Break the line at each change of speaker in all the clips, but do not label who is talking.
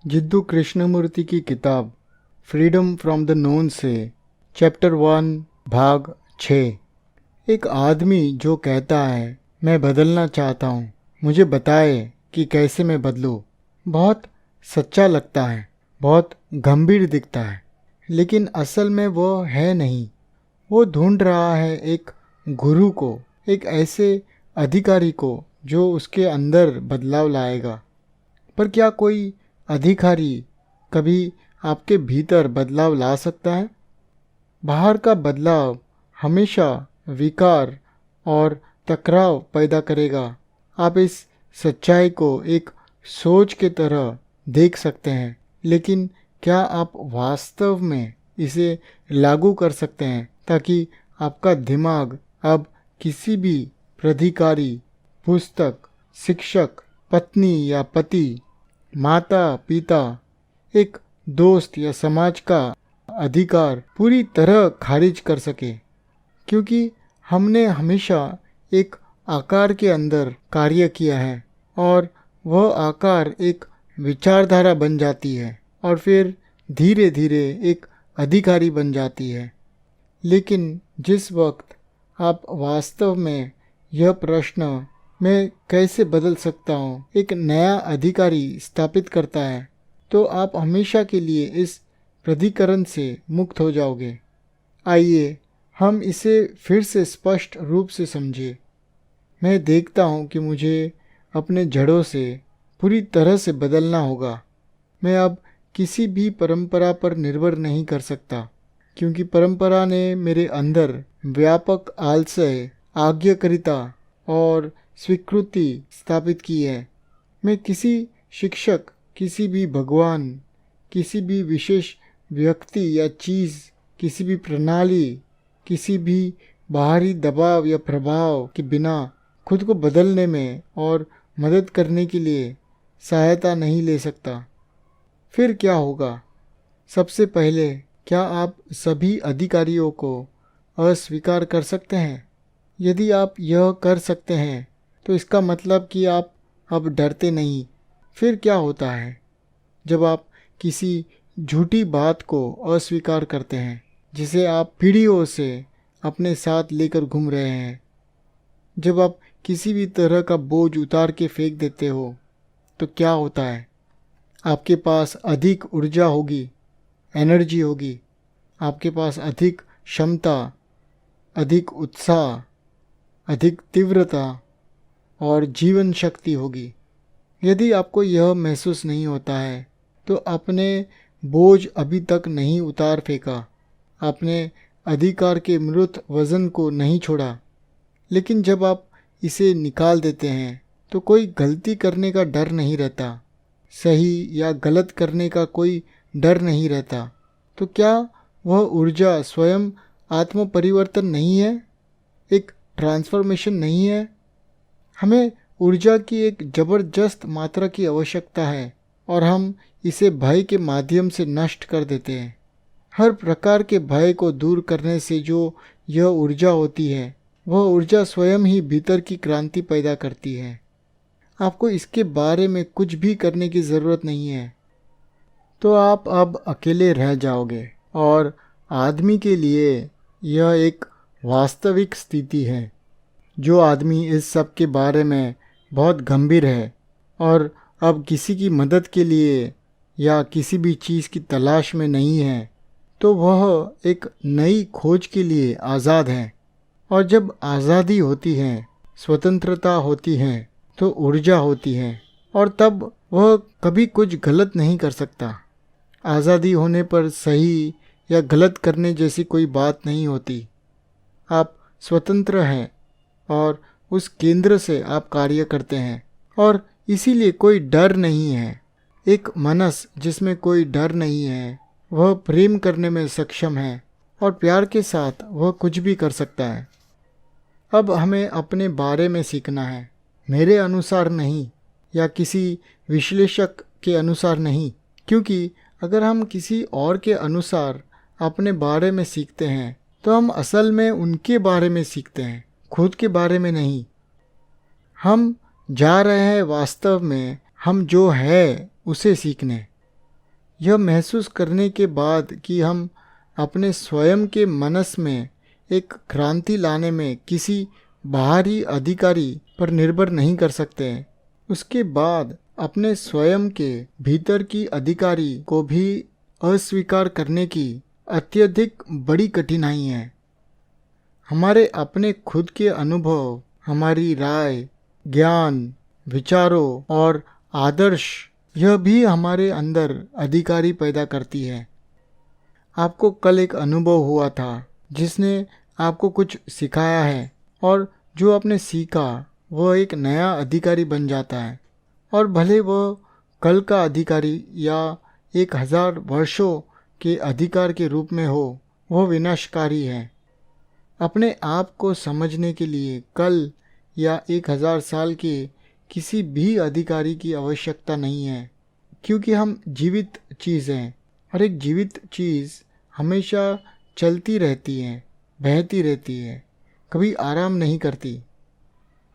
जिद्दू कृष्णमूर्ति की किताब freedom from the known से चैप्टर 1 भाग 6। एक आदमी जो कहता है मैं बदलना चाहता हूँ, मुझे बताए कि कैसे मैं बदलूँ, बहुत सच्चा लगता है, बहुत गंभीर दिखता है, लेकिन असल में वो है नहीं। वो ढूंढ रहा है एक गुरु को, एक ऐसे अधिकारी को जो उसके अंदर बदलाव लाएगा। पर क्या कोई अधिकारी कभी आपके भीतर बदलाव ला सकता है? बाहर का बदलाव हमेशा विकार और टकराव पैदा करेगा। आप इस सच्चाई को एक सोच के तरह देख सकते हैं, लेकिन क्या आप वास्तव में इसे लागू कर सकते हैं ताकि आपका दिमाग अब किसी भी प्राधिकारी, पुस्तक, शिक्षक, पत्नी या पति, माता पिता, एक दोस्त या समाज का अधिकार पूरी तरह खारिज कर सके? क्योंकि हमने हमेशा एक आकार के अंदर कार्य किया है और वह आकार एक विचारधारा बन जाती है और फिर धीरे धीरे एक अधिकारी बन जाती है। लेकिन जिस वक्त आप वास्तव में यह प्रश्न मैं कैसे बदल सकता हूँ एक नया अधिकारी स्थापित करता है, तो आप हमेशा के लिए इस प्राधिकरण से मुक्त हो जाओगे। आइए हम इसे फिर से स्पष्ट रूप से समझें। मैं देखता हूँ कि मुझे अपने जड़ों से पूरी तरह से बदलना होगा। मैं अब किसी भी परंपरा पर निर्भर नहीं कर सकता, क्योंकि परंपरा ने मेरे अंदर व्यापक आलस्य, आज्ञाकारिता और स्वीकृति स्थापित की है। मैं किसी शिक्षक, किसी भी भगवान, किसी भी विशेष व्यक्ति या चीज़, किसी भी प्रणाली, किसी भी बाहरी दबाव या प्रभाव के बिना खुद को बदलने में और मदद करने के लिए सहायता नहीं ले सकता। फिर क्या होगा? सबसे पहले, क्या आप सभी अधिकारियों को अस्वीकार कर सकते हैं? यदि आप यह कर सकते हैं तो इसका मतलब कि आप अब डरते नहीं। फिर क्या होता है जब आप किसी झूठी बात को अस्वीकार करते हैं जिसे आप पीढ़ियों से अपने साथ लेकर घूम रहे हैं? जब आप किसी भी तरह का बोझ उतार के फेंक देते हो तो क्या होता है? आपके पास अधिक ऊर्जा होगी, एनर्जी होगी, आपके पास अधिक क्षमता, अधिक उत्साह, अधिक तीव्रता और जीवन शक्ति होगी। यदि आपको यह महसूस नहीं होता है तो आपने बोझ अभी तक नहीं उतार फेंका, आपने अधिकार के मृत वजन को नहीं छोड़ा। लेकिन जब आप इसे निकाल देते हैं तो कोई गलती करने का डर नहीं रहता, सही या गलत करने का कोई डर नहीं रहता। तो क्या वह ऊर्जा स्वयं आत्म परिवर्तन नहीं है, एक ट्रांसफॉर्मेशन नहीं है? हमें ऊर्जा की एक जबरदस्त मात्रा की आवश्यकता है और हम इसे भय के माध्यम से नष्ट कर देते हैं। हर प्रकार के भय को दूर करने से जो यह ऊर्जा होती है, वह ऊर्जा स्वयं ही भीतर की क्रांति पैदा करती है। आपको इसके बारे में कुछ भी करने की ज़रूरत नहीं है। तो आप अब अकेले रह जाओगे और आदमी के लिए यह एक वास्तविक स्थिति है। जो आदमी इस सब के बारे में बहुत गंभीर है और अब किसी की मदद के लिए या किसी भी चीज़ की तलाश में नहीं है, तो वह एक नई खोज के लिए आज़ाद है। और जब आज़ादी होती है, स्वतंत्रता होती है, तो ऊर्जा होती है और तब वह कभी कुछ गलत नहीं कर सकता। आज़ादी होने पर सही या गलत करने जैसी कोई बात नहीं होती। आप स्वतंत्र हैं और उस केंद्र से आप कार्य करते हैं और इसीलिए कोई डर नहीं है। एक मनस जिसमें कोई डर नहीं है, वह प्रेम करने में सक्षम है और प्यार के साथ वह कुछ भी कर सकता है। अब हमें अपने बारे में सीखना है, मेरे अनुसार नहीं या किसी विश्लेषक के अनुसार नहीं, क्योंकि अगर हम किसी और के अनुसार अपने बारे में सीखते हैं तो हम असल में उनके बारे में सीखते हैं, खुद के बारे में नहीं। हम जा रहे हैं वास्तव में हम जो है उसे सीखने। यह महसूस करने के बाद कि हम अपने स्वयं के मनस में एक क्रांति लाने में किसी बाहरी अधिकारी पर निर्भर नहीं कर सकते हैं, उसके बाद अपने स्वयं के भीतर की अधिकारी को भी अस्वीकार करने की अत्यधिक बड़ी कठिनाई है। हमारे अपने खुद के अनुभव, हमारी राय, ज्ञान, विचारों और आदर्श, यह भी हमारे अंदर अधिकारी पैदा करती है। आपको कल एक अनुभव हुआ था जिसने आपको कुछ सिखाया है, और जो आपने सीखा वह एक नया अधिकारी बन जाता है, और भले वह कल का अधिकारी या 1000 वर्षों के अधिकार के रूप में हो, वह विनाशकारी है। अपने आप को समझने के लिए कल या 1000 साल के किसी भी अधिकारी की आवश्यकता नहीं है, क्योंकि हम जीवित चीज़ हैं, और एक जीवित चीज़ हमेशा चलती रहती है, बहती रहती है, कभी आराम नहीं करती।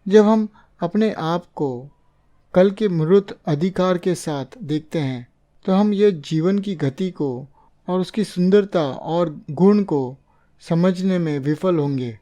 जब हम अपने आप को कल के मृत अधिकार के साथ देखते हैं तो हम ये जीवन की गति को और उसकी सुंदरता और गुण को समझने में विफल होंगे।